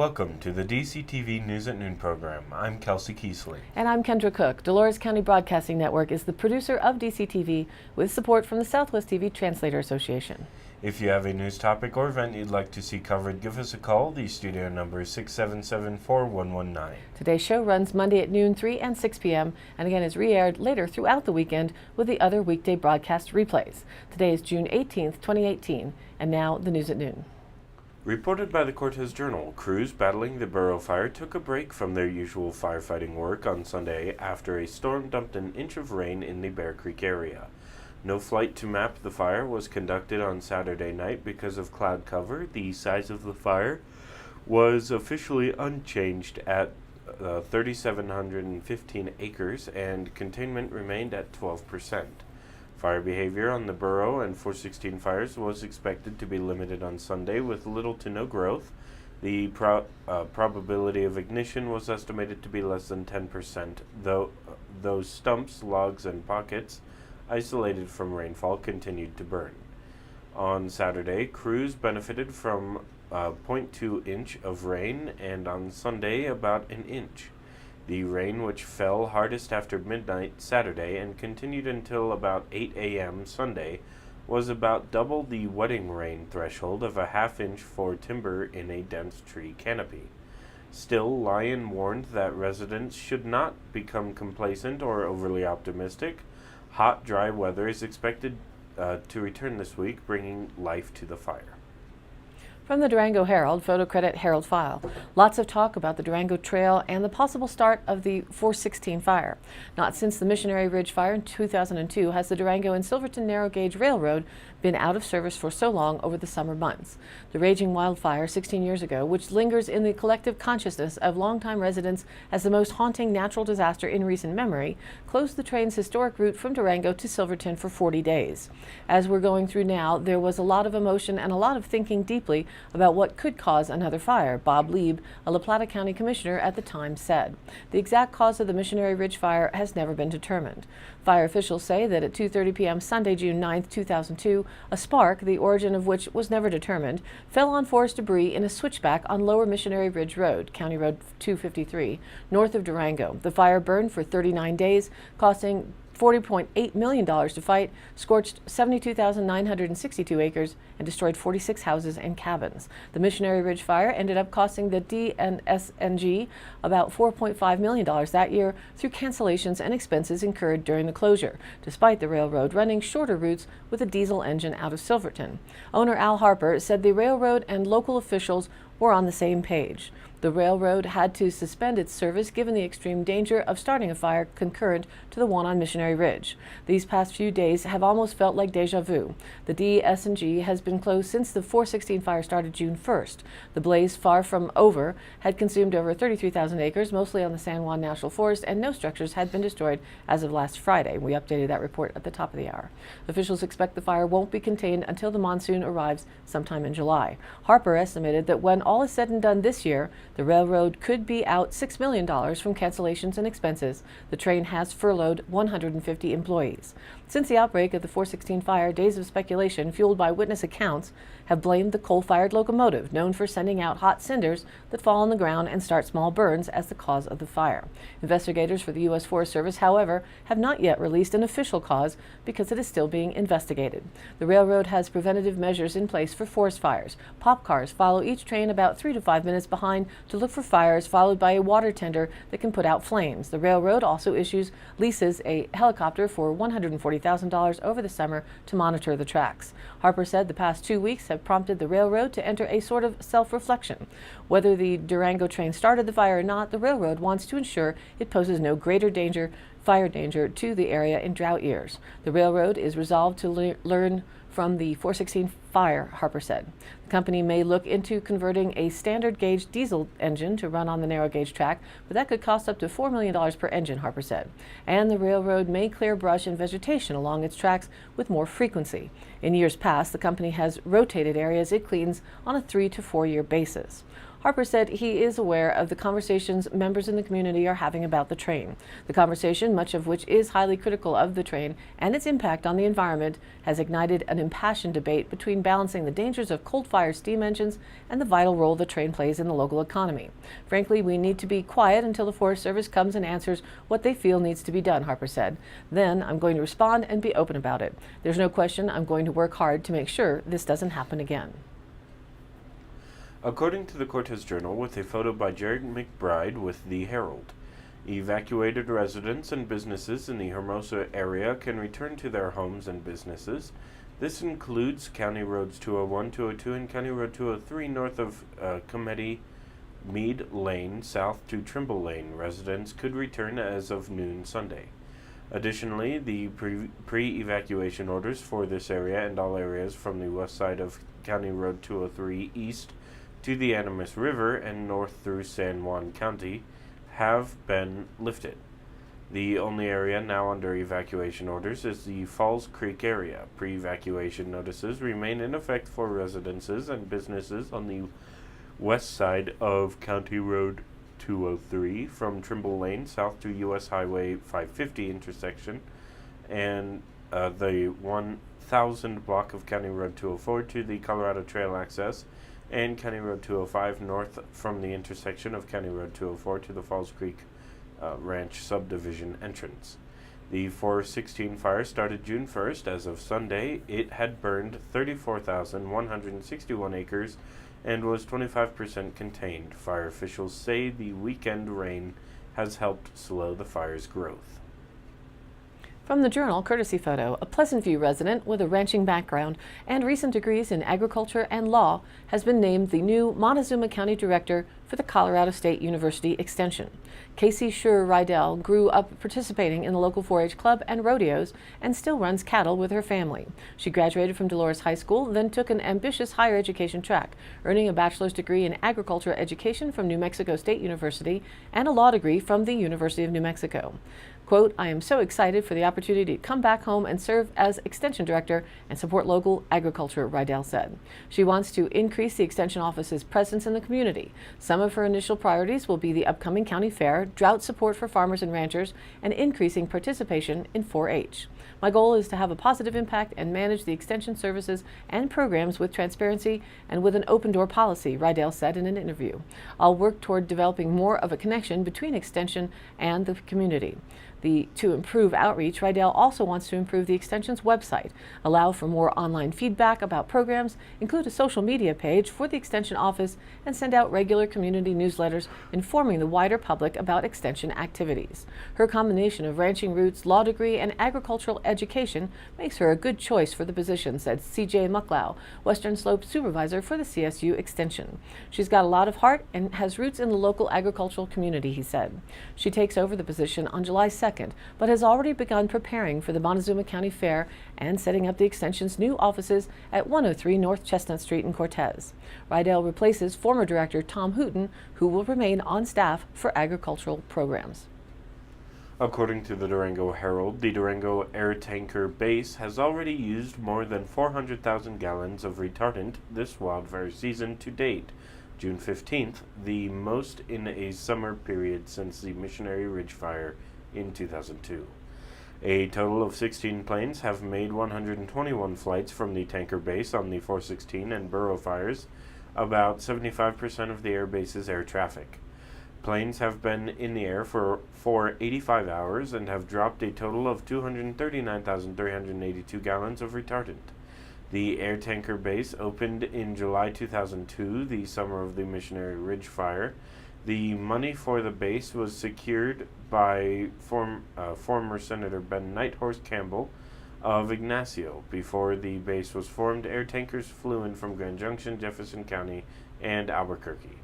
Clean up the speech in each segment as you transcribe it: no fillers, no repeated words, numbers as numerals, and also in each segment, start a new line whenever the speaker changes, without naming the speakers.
Welcome to the DCTV News at Noon program. I'm Kelsey Keesley.
And I'm Kendra Cook. Dolores County Broadcasting Network is the producer of DCTV with support from the Southwest TV Translator Association.
If you have a news topic or event you'd like to see covered, give us a call. The studio number is 677-4119.
Today's show runs Monday at noon, 3 and 6 p.m. and again is re-aired later throughout the weekend with the other weekday broadcast replays. Today is June 18th, 2018, and now the news at noon.
Reported by the Cortez Journal, crews battling the Burrow fire took a break from their usual firefighting work on Sunday after a storm dumped an inch of rain in the Bear Creek area. No flight to map the fire was conducted on Saturday night because of cloud cover. The size of the fire was officially unchanged at 3,715 acres and containment remained at 12%. Fire behavior on the Burrow and 416 fires was expected to be limited on Sunday with little to no growth. The probability of ignition was estimated to be less than 10%, though those stumps, logs, and pockets isolated from rainfall continued to burn. On Saturday, crews benefited from 0.2 inch of rain, and on Sunday about an inch. The rain, which fell hardest after midnight Saturday and continued until about 8 a.m. Sunday, was about double the wetting rain threshold of a half-inch for timber in a dense tree canopy. Still, Lyon warned that residents should not become complacent or overly optimistic. Hot, dry weather is expected to return this week, bringing life to the fire.
From the Durango Herald, photo credit Herald File. Lots of talk about the Durango Trail and the possible start of the 416 fire. Not since the Missionary Ridge fire in 2002 has the Durango and Silverton Narrow Gauge Railroad been out of service for so long over the summer months. The raging wildfire 16 years ago, which lingers in the collective consciousness of longtime residents as the most haunting natural disaster in recent memory, closed the train's historic route from Durango to Silverton for 40 days. As we're going through now, there was a lot of emotion and a lot of thinking deeply about what could cause another fire, Bob Lieb, a La Plata County commissioner at the time, said. The exact cause of the Missionary Ridge fire has never been determined. Fire officials say that at 2:30 p.m. Sunday, June 9, 2002, a spark, the origin of which was never determined, fell on forest debris in a switchback on Lower Missionary Ridge Road, County Road 253, north of Durango. The fire burned for 39 days, costing $40.8 million to fight, scorched 72,962 acres, and destroyed 46 houses and cabins. The Missionary Ridge fire ended up costing the DNSNG about $4.5 million that year through cancellations and expenses incurred during the closure, despite the railroad running shorter routes with a diesel engine out of Silverton. Owner Al Harper said the railroad and local officials were on the same page. The railroad had to suspend its service given the extreme danger of starting a fire concurrent to the one on Missionary Ridge. These past few days have almost felt like deja vu. The DSNG has been closed since the 416 fire started June 1st. The blaze, far from over, had consumed over 33,000 acres, mostly on the San Juan National Forest, and no structures had been destroyed as of last Friday. We updated that report at the top of the hour. Officials expect the fire won't be contained until the monsoon arrives sometime in July. Harper estimated that when all is said and done this year, the railroad could be out $6 million from cancellations and expenses. The train has furloughed 150 employees. Since the outbreak of the 416 fire, days of speculation fueled by witness accounts have blamed the coal-fired locomotive, known for sending out hot cinders that fall on the ground and start small burns, as the cause of the fire. Investigators for the U.S. Forest Service, however, have not yet released an official cause because it is still being investigated. The railroad has preventative measures in place for forest fires. Pop cars follow each train about 3 to 5 minutes behind to look for fires, followed by a water tender that can put out flames. The railroad also leases a helicopter for $140,000 over the summer to monitor the tracks. Harper said the past 2 weeks have prompted the railroad to enter a sort of self-reflection. Whether the Durango train started the fire or not, the railroad wants to ensure it poses no greater fire danger to the area in drought years. The railroad is resolved to learn from the 416 fire, Harper said. The company may look into converting a standard gauge diesel engine to run on the narrow gauge track, but that could cost up to $4 million per engine, Harper said. And the railroad may clear brush and vegetation along its tracks with more frequency. In years past, the company has rotated areas it cleans on a 3 to 4 year basis. Harper said he is aware of the conversations members in the community are having about the train. The conversation, much of which is highly critical of the train and its impact on the environment, has ignited an impassioned debate between balancing the dangers of coal-fired steam engines and the vital role the train plays in the local economy. Frankly, we need to be quiet until the Forest Service comes and answers what they feel needs to be done, Harper said. Then I'm going to respond and be open about it. There's no question I'm going to work hard to make sure this doesn't happen again.
According to the Cortez Journal, with a photo by Jared McBride with the Herald, evacuated residents and businesses in the Hermosa area can return to their homes and businesses. This includes County Roads 201, 202, and County Road 203 north of Committee Mead Lane south to Trimble Lane. Residents could return as of noon Sunday. Additionally, the pre-evacuation orders for this area and all areas from the west side of County Road 203 east to the Animas River and north through San Juan County have been lifted. The only area now under evacuation orders is the Falls Creek area. Pre-evacuation notices remain in effect for residences and businesses on the west side of County Road 203 from Trimble Lane south to U.S. Highway 550 intersection and the 1000 block of County Road 204 to the Colorado Trail access and County Road 205 north from the intersection of County Road 204 to the Falls Creek Ranch subdivision entrance. The 416 fire started June 1st. As of Sunday, it had burned 34,161 acres and was 25% contained. Fire officials say the weekend rain has helped slow the fire's growth.
From the Journal, courtesy photo, a Pleasant View resident with a ranching background and recent degrees in agriculture and law has been named the new Montezuma County Director for the Colorado State University Extension. Casey Schur Rydell grew up participating in the local 4-H club and rodeos and still runs cattle with her family. She graduated from Dolores High School, then took an ambitious higher education track, earning a bachelor's degree in agriculture education from New Mexico State University and a law degree from the University of New Mexico. Quote, I am so excited for the opportunity to come back home and serve as Extension Director and support local agriculture, Rydell said. She wants to increase the Extension Office's presence in the community. Some of her initial priorities will be the upcoming county fair, drought support for farmers and ranchers, and increasing participation in 4-H. My goal is to have a positive impact and manage the Extension services and programs with transparency and with an open-door policy, Rydell said in an interview. I'll work toward developing more of a connection between Extension and the community. To improve outreach, Rydell also wants to improve the Extension's website, allow for more online feedback about programs, include a social media page for the Extension office, and send out regular community newsletters informing the wider public about Extension activities. Her combination of ranching roots, law degree, and agricultural education makes her a good choice for the position, said C.J. Mucklow, Western Slope Supervisor for the CSU Extension. She's got a lot of heart and has roots in the local agricultural community, he said. She takes over the position on July 2nd, but has already begun preparing for the Montezuma County Fair and setting up the Extension's new offices at 103 North Chestnut Street in Cortez. Rydell replaces former Director Tom Hooten, who will remain on staff for agricultural programs.
According to the Durango Herald, the Durango Air Tanker Base has already used more than 400,000 gallons of retardant this wildfire season to date. June 15th, the most in a summer period since the Missionary Ridge fire in 2002. A total of 16 planes have made 121 flights from the tanker base on the 416 and Burro fires, about 75% of the air base's air traffic. Planes have been in the air for 85 hours and have dropped a total of 239,382 gallons of retardant. The air tanker base opened in July 2002, the summer of the Missionary Ridge fire. The money for the base was secured by former Senator Ben Nighthorse Campbell of Ignacio. Before the base was formed, air tankers flew in from Grand Junction, Jefferson County, and Albuquerque.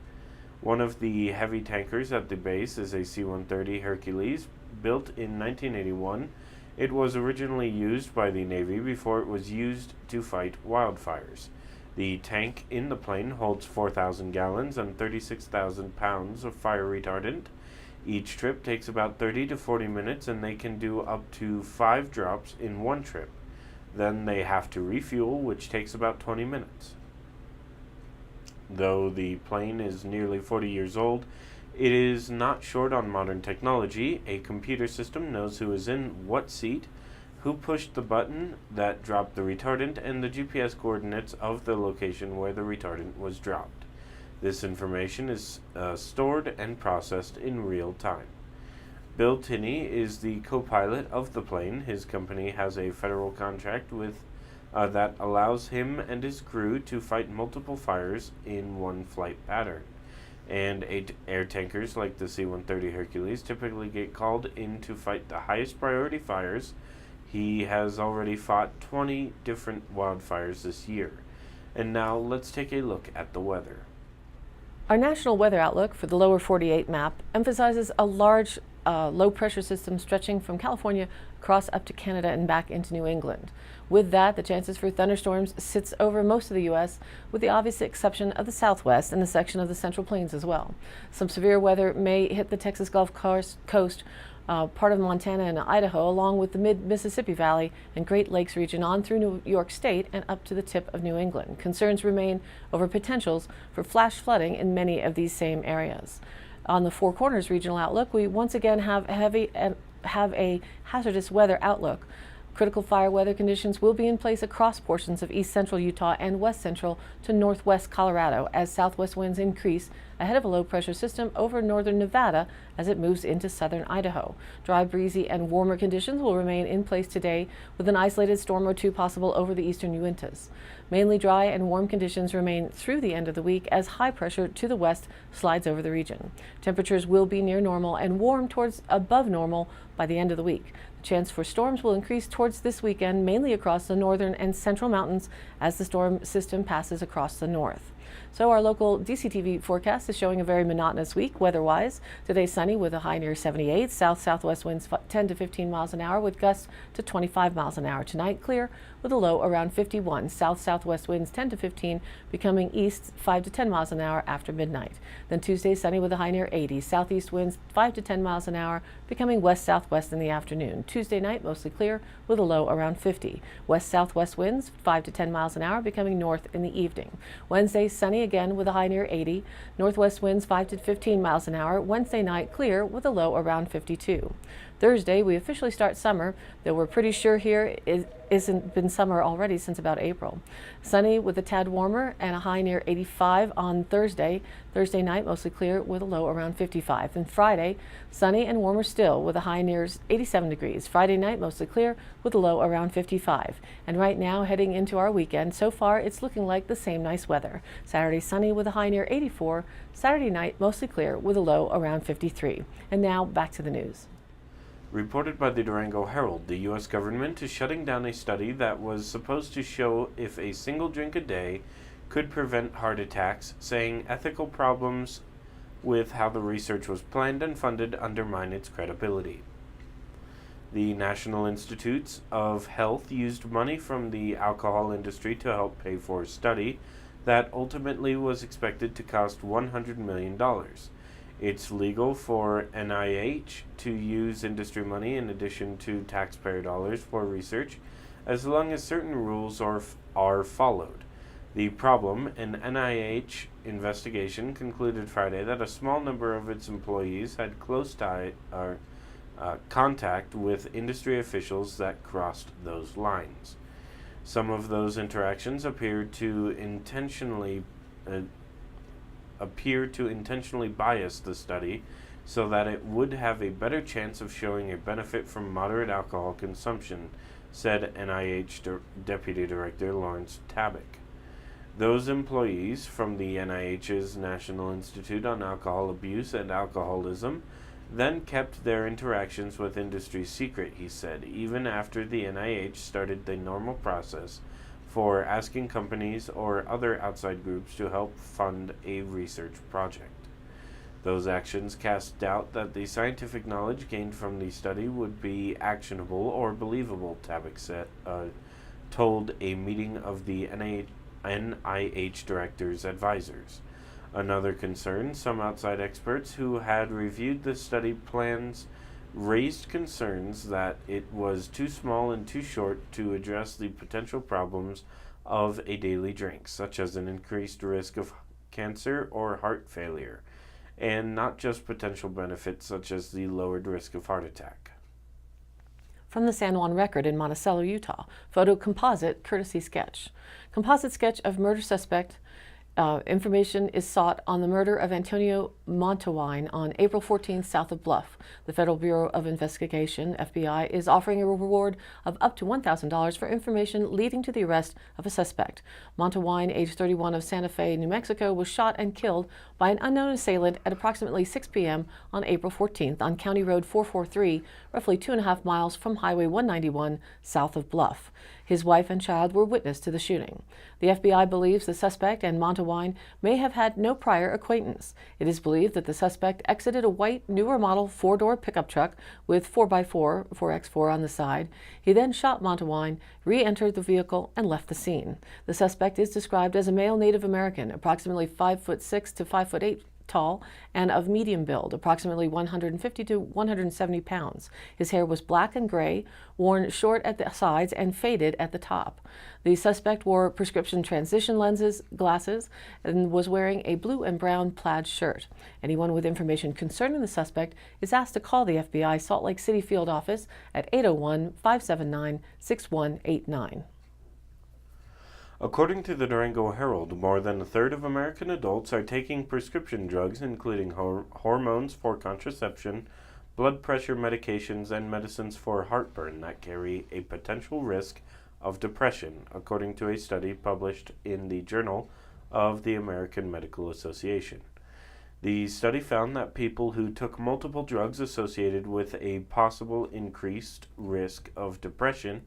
One of the heavy tankers at the base is a C-130 Hercules, built in 1981. It was originally used by the Navy before it was used to fight wildfires. The tank in the plane holds 4,000 gallons and 36,000 pounds of fire retardant. Each trip takes about 30 to 40 minutes, and they can do up to 5 drops in one trip. Then they have to refuel, which takes about 20 minutes. Though the plane is nearly 40 years old, it is not short on modern technology. A computer system knows who is in what seat, who pushed the button that dropped the retardant, and the GPS coordinates of the location where the retardant was dropped. This information is stored and processed in real time. Bill Tinney is the co-pilot of the plane. His company has a federal contract with that allows him and his crew to fight multiple fires in one flight pattern. And air tankers like the C-130 Hercules typically get called in to fight the highest priority fires. He has already fought 20 different wildfires this year. And now let's take a look at the weather.
Our national weather outlook for the lower 48 map emphasizes a large low pressure system stretching from California across up to Canada and back into New England. With that, the chances for thunderstorms sits over most of the U.S., with the obvious exception of the southwest and a section of the Central Plains as well. Some severe weather may hit the Texas Gulf Coast, part of Montana and Idaho, along with the mid-Mississippi Valley and Great Lakes region on through New York State and up to the tip of New England. Concerns remain over potentials for flash flooding in many of these same areas. On the Four Corners regional outlook, we once again have a hazardous weather outlook. Critical fire weather conditions will be in place across portions of east central Utah and west central to northwest Colorado as southwest winds increase ahead of a low pressure system over northern Nevada as it moves into southern Idaho. Dry, breezy, and warmer conditions will remain in place today with an isolated storm or two possible over the eastern Uintas. Mainly dry and warm conditions remain through the end of the week as high pressure to the west slides over the region. Temperatures will be near normal and warm towards above normal by the end of the week. The chance for storms will increase towards this weekend, mainly across the northern and central mountains as the storm system passes across the north. So our local DCTV forecast is showing a very monotonous week weather-wise. Today sunny with a high near 78, south-southwest winds 10 to 15 miles an hour with gusts to 25 miles an hour. Tonight clear with a low around 51, south-southwest winds 10 to 15, becoming east 5 to 10 miles an hour after midnight. Then Tuesday sunny with a high near 80, southeast winds 5 to 10 miles an hour, becoming west-southwest in the afternoon. Tuesday night mostly clear with a low around 50, west-southwest winds 5 to 10 miles an hour, becoming north in the evening. Wednesday sunny again with a high near 80, northwest winds 5 to 15 miles an hour. Wednesday night clear with a low around 52. Thursday we officially start summer, though we're pretty sure here it isn't been summer already since about April. Sunny with a tad warmer and a high near 85 on Thursday. Thursday night mostly clear with a low around 55. And Friday sunny and warmer still with a high near 87 degrees. Friday night mostly clear with a low around 55. And right now heading into our weekend, so far it's looking like the same nice weather. Saturday sunny with a high near 84. Saturday night mostly clear with a low around 53. And now back to the news.
Reported by the Durango Herald, the U.S. government is shutting down a study that was supposed to show if a single drink a day could prevent heart attacks, saying ethical problems with how the research was planned and funded undermine its credibility. The National Institutes of Health used money from the alcohol industry to help pay for a study that ultimately was expected to cost $100 million. It's legal for NIH to use industry money in addition to taxpayer dollars for research, as long as certain rules are followed. The problem, an NIH investigation concluded Friday that a small number of its employees had close contact with industry officials that crossed those lines. Some of those interactions appear to intentionally bias the study so that it would have a better chance of showing a benefit from moderate alcohol consumption, said NIH Deputy Director Lawrence Tabak. Those employees from the NIH's National Institute on Alcohol Abuse and Alcoholism then kept their interactions with industry secret, he said, even after the NIH started the normal process for asking companies or other outside groups to help fund a research project. Those actions cast doubt that the scientific knowledge gained from the study would be actionable or believable, Tabak told a meeting of the NIH director's advisors. Another concern, some outside experts who had reviewed the study plans raised concerns that it was too small and too short to address the potential problems of a daily drink, such as an increased risk of cancer, or heart failure, and not just potential benefits such as the lowered risk of heart attack.
From the San Juan Record in Monticello, Utah, photo composite courtesy sketch. Composite sketch of murder suspect. Information is sought on the murder of Antonio Montawine on April 14th south of Bluff. The Federal Bureau of Investigation, FBI, is offering a reward of up to $1,000 for information leading to the arrest of a suspect. Montawine, age 31, of Santa Fe, New Mexico, was shot and killed by an unknown assailant at approximately 6 p.m. on April 14th on County Road 443, roughly 2.5 miles from Highway 191 south of Bluff. His wife and child were witness to the shooting. The FBI believes the suspect and Montawine may have had no prior acquaintance. It is believed that the suspect exited a white, newer model 4-door pickup truck with 4x4, 4x4 on the side. He then shot Montawine, re-entered the vehicle, and left the scene. The suspect is described as a male Native American, approximately 5'6" to 5'8" tall and of medium build, approximately 150 to 170 pounds. His hair was black and gray, worn short at the sides and faded at the top. The suspect wore prescription transition lenses, glasses, and was wearing a blue and brown plaid shirt. Anyone with information concerning the suspect is asked to call the FBI Salt Lake City field office at 801-579-6189.
According to the Durango Herald, more than a third of American adults are taking prescription drugs, including hormones for contraception, blood pressure medications, and medicines for heartburn that carry a potential risk of depression, according to a study published in the Journal of the American Medical Association. The study found that people who took multiple drugs associated with a possible increased risk of depression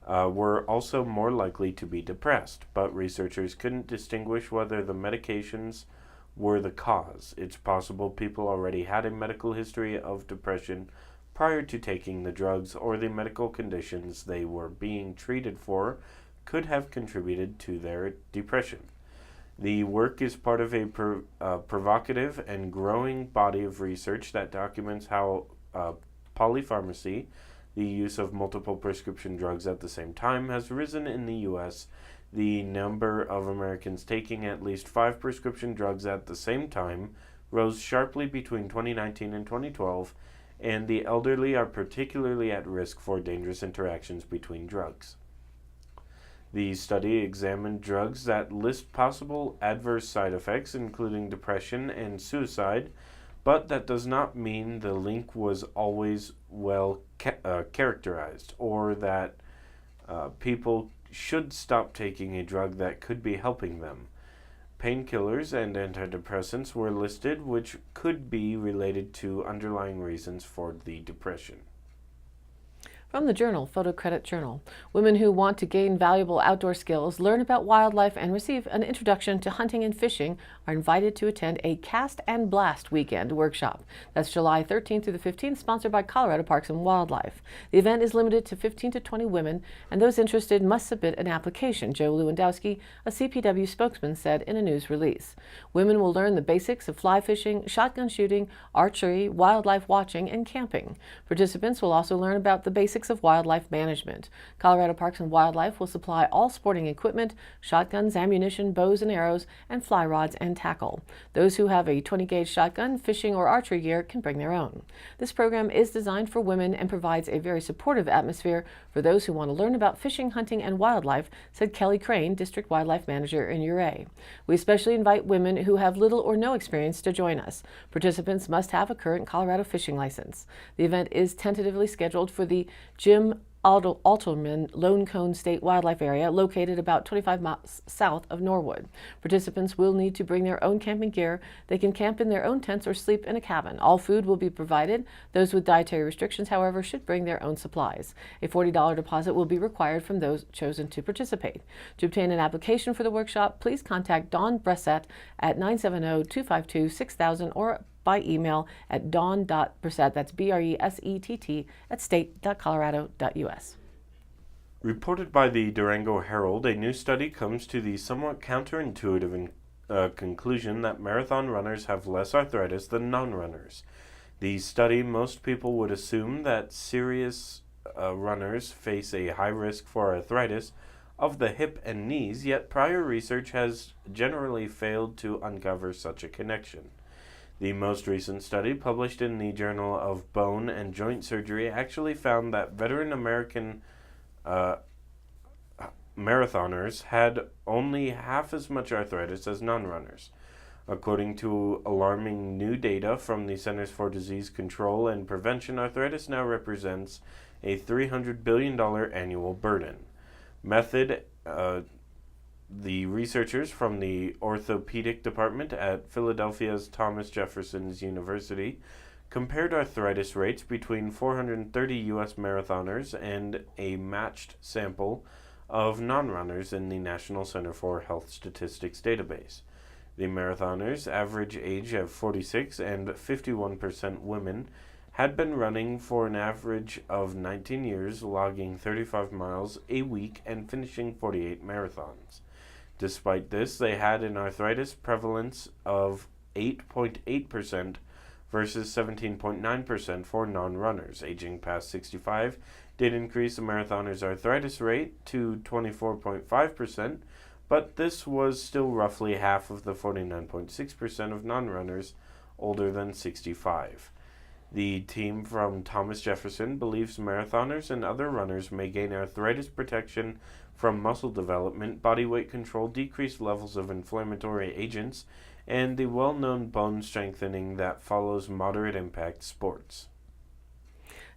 were also more likely to be depressed, but researchers couldn't distinguish whether the medications were the cause. It's possible people already had a medical history of depression prior to taking the drugs, or the medical conditions they were being treated for could have contributed to their depression. The work is part of a provocative and growing body of research that documents how polypharmacy, the use of multiple prescription drugs at the same time, has risen in the U.S. The number of Americans taking at least 5 prescription drugs at the same time rose sharply between 2019 and 2012, and the elderly are particularly at risk for dangerous interactions between drugs. The study examined drugs that list possible adverse side effects, including depression and suicide, but that does not mean the link was always well characterized, or that people should stop taking a drug that could be helping them. Painkillers and antidepressants were listed, which could be related to underlying reasons for the depression.
From the Journal, Photo Credit Journal, women who want to gain valuable outdoor skills, learn about wildlife, and receive an introduction to hunting and fishing are invited to attend a Cast and Blast weekend workshop. That's July 13th through the 15th, sponsored by Colorado Parks and Wildlife. The event is limited to 15 to 20 women, and those interested must submit an application, Joe Lewandowski, a CPW spokesman, said in a news release. Women will learn the basics of fly fishing, shotgun shooting, archery, wildlife watching, and camping. Participants will also learn about the basics of wildlife management. Colorado Parks and Wildlife will supply all sporting equipment, shotguns, ammunition, bows and arrows, and fly rods and tackle. Those who have a 20-gauge shotgun, fishing, or archery gear can bring their own. This program is designed for women and provides a very supportive atmosphere for those who want to learn about fishing, hunting, and wildlife, said Kelly Crane, District Wildlife Manager in Ouray. We especially invite women who have little or no experience to join us. Participants must have a current Colorado fishing license. The event is tentatively scheduled for the Jim Alterman Lone Cone State Wildlife Area, located about 25 miles south of Norwood. Participants will need to bring their own camping gear. They can camp in their own tents or sleep in a cabin. All food will be provided. Those with dietary restrictions, however, should bring their own supplies. A $40 deposit will be required from those chosen to participate. To obtain an application for the workshop, please contact Dawn Bressett at 970-252-6000 or by email at dawn.bressett, that's B-R-E-S-E-T-T, at state.colorado.us.
Reported by the Durango Herald, a new study comes to the somewhat counterintuitive conclusion that marathon runners have less arthritis than non-runners. The study, most people would assume that serious runners face a high risk for arthritis, of the hip and knees, yet prior research has generally failed to uncover such a connection. The most recent study, published in the Journal of Bone and Joint Surgery, actually found that veteran American marathoners had only half as much arthritis as non-runners. According to alarming new data from the Centers for Disease Control and Prevention, arthritis now represents a $300 billion annual burden. The researchers from the orthopedic department at Philadelphia's Thomas Jefferson University compared arthritis rates between 430 U.S. marathoners and a matched sample of non-runners in the National Center for Health Statistics database. The marathoners' average age of 46 and 51% women had been running for an average of 19 years, logging 35 miles a week and finishing 48 marathons. Despite this, they had an arthritis prevalence of 8.8% versus 17.9% for non-runners. Aging past 65 did increase the marathoners' arthritis rate to 24.5%, but this was still roughly half of the 49.6% of non-runners older than 65. The team from Thomas Jefferson believes marathoners and other runners may gain arthritis protection from muscle development, body weight control, decreased levels of inflammatory agents, and the well-known bone strengthening that follows moderate impact sports.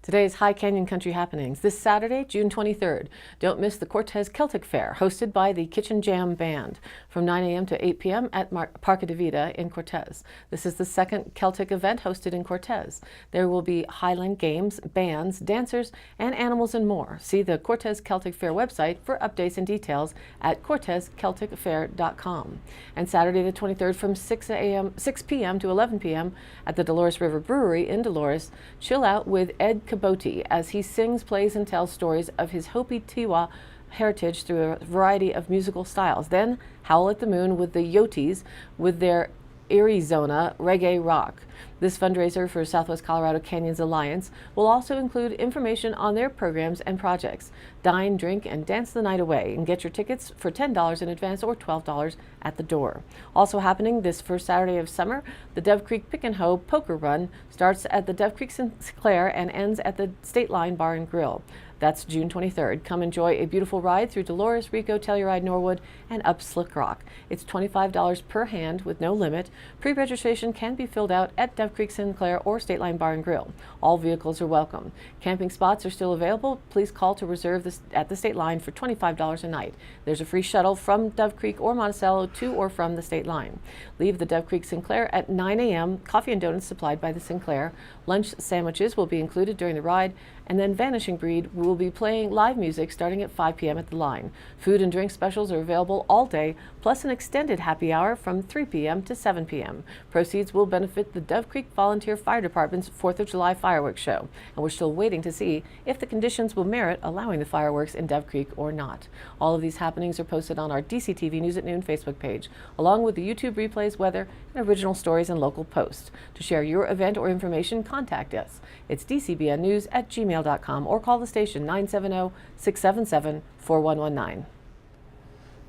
Today's High Canyon Country happenings. This Saturday, June 23rd. Don't miss the Cortez Celtic Fair, hosted by the Kitchen Jam Band, from 9 a.m. to 8 p.m. at Parque de Vida in Cortez. This is the second Celtic event hosted in Cortez. There will be Highland games, bands, dancers, and animals and more. See the Cortez Celtic Fair website for updates and details at cortezcelticfair.com. And Saturday the 23rd from 6 p.m. to 11 p.m. at the Dolores River Brewery in Dolores, chill out with Ed Cabote as he sings, plays, and tells stories of his Hopi Tiwa heritage through a variety of musical styles. Then Howl at the Moon with the Yotes with their Arizona reggae rock. This fundraiser for Southwest Colorado Canyons Alliance will also include information on their programs and projects. Dine, drink, and dance the night away, and get your tickets for $10 in advance or $12 at the door. Also happening this first Saturday of summer, the Dove Creek Pick and Hoe Poker Run starts at the Dove Creek Sinclair and ends at the State Line Bar and Grill. That's June 23rd. Come enjoy a beautiful ride through Dolores, Rico, Telluride, Norwood, and up Slick Rock. It's $25 per hand with no limit. Pre-registration can be filled out at Dove Creek Sinclair or State Line Bar and Grill. All vehicles are welcome. Camping spots are still available. Please call to reserve this at the State Line for $25 a night. There's a free shuttle from Dove Creek or Monticello to or from the State Line. Leave the Dove Creek Sinclair at 9 a.m. Coffee and donuts supplied by the Sinclair. Lunch sandwiches will be included during the ride, and then Vanishing Breed will be playing live music starting at 5 p.m. at the line. Food and drink specials are available all day, plus an extended happy hour from 3 p.m. to 7 p.m. Proceeds will benefit the Dove Creek Volunteer Fire Department's 4th of July fireworks show, and we're still waiting to see if the conditions will merit allowing the fireworks in Dove Creek or not. All of these happenings are posted on our DCTV News at Noon Facebook page, along with the YouTube replays, weather, and original stories and local posts. To share your event or information, contact us. It's dcbnnews@gmail.com or call the station 970-677-4119.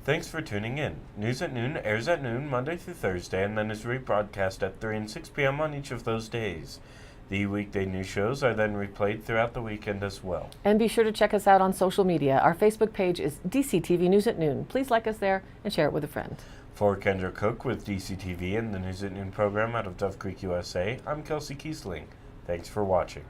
Thanks for tuning in. News at Noon airs at noon Monday through Thursday and then is rebroadcast at 3 and 6 p.m. on each of those days. The weekday news shows are then replayed throughout the weekend as well.
And be sure to check us out on social media. Our Facebook page is DCTV News at Noon. Please like us there and share it with a friend.
For Kendra Cook with DCTV and the News at Noon program out of Dove Creek, USA, I'm Kelsey Kiesling. Thanks for watching.